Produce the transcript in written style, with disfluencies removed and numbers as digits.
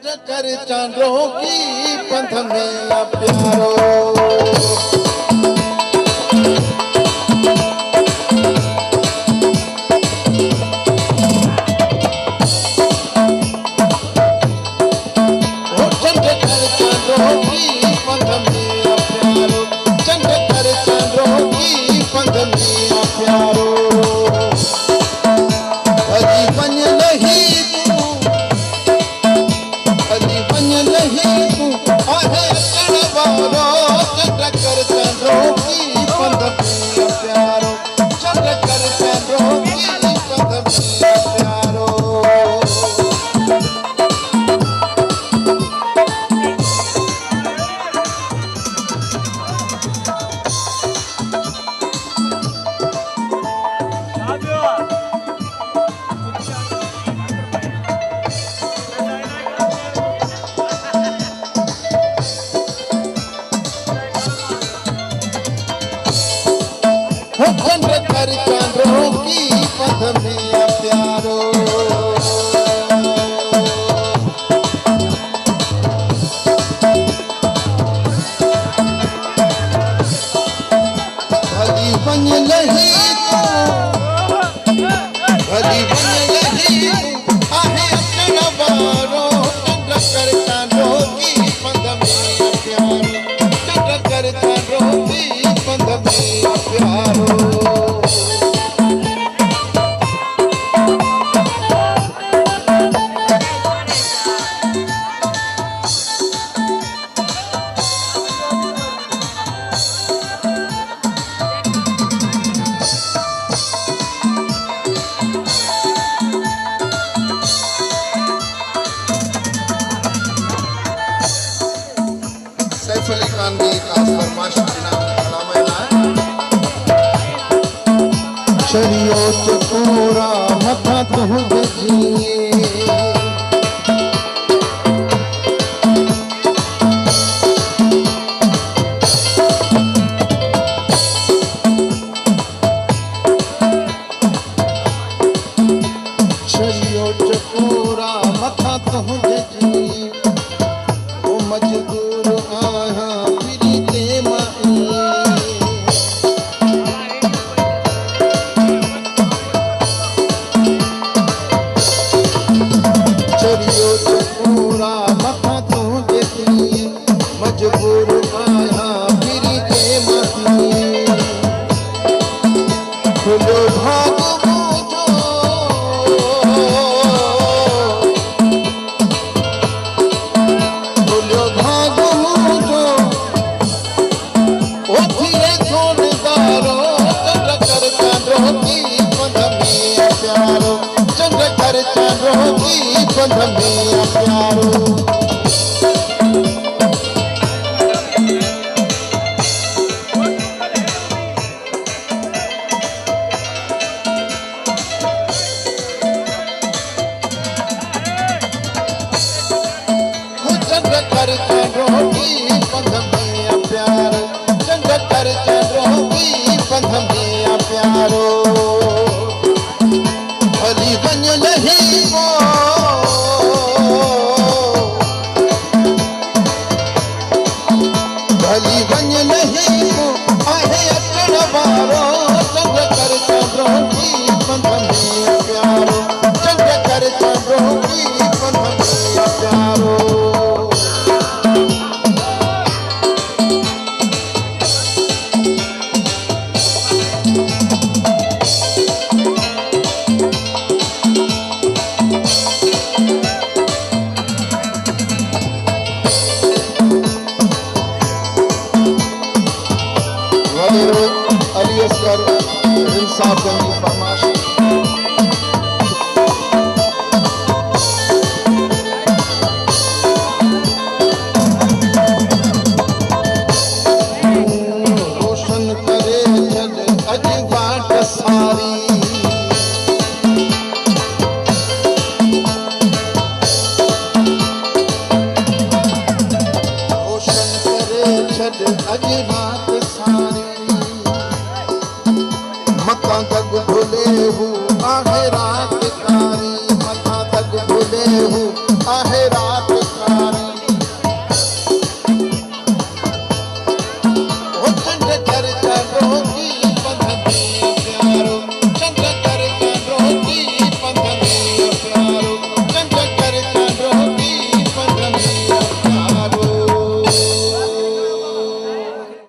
कर चांदों की पंथ में प्यारो कर चांदों की पंथ में प्यारो भली बन लही भली बन लही आहे अपना बारो कर चांदों की पंथ में प्यारो कर चांदों की पंथ में प्यारो सैफ अली खान की खास फरमाइश के नाम शरियो चकोरा मथा तुह गजिए शरियो चकोरा मथा तुह गजिए ओ मजदूर आया फिरी ते माई चरियो चकोरा मथा तू देती मजबूर आया फिरी ते माई खुलो भाग मुझो खुलो भाग मुझो ओ फिरे सोनदारो चंद्र कर चांदों की पंथ में प्यारो चंद्र कर चांदों की पंथ में प्यारो चंद्र कर चांदों की पंथ में प्यारो चंद्र कर चांदों की पंथ में प्यारो भली बन लही भली बन लही आहे अचण वारो चंद्र कर चांदों की पंथ में प्यारो चंद्र कर चांदों की पंथ में प्यारो अली असगर इंसाफ की फरमाइश रोशन करे छॾ अॼु बाट सारी रोशन करे छॾ अॼु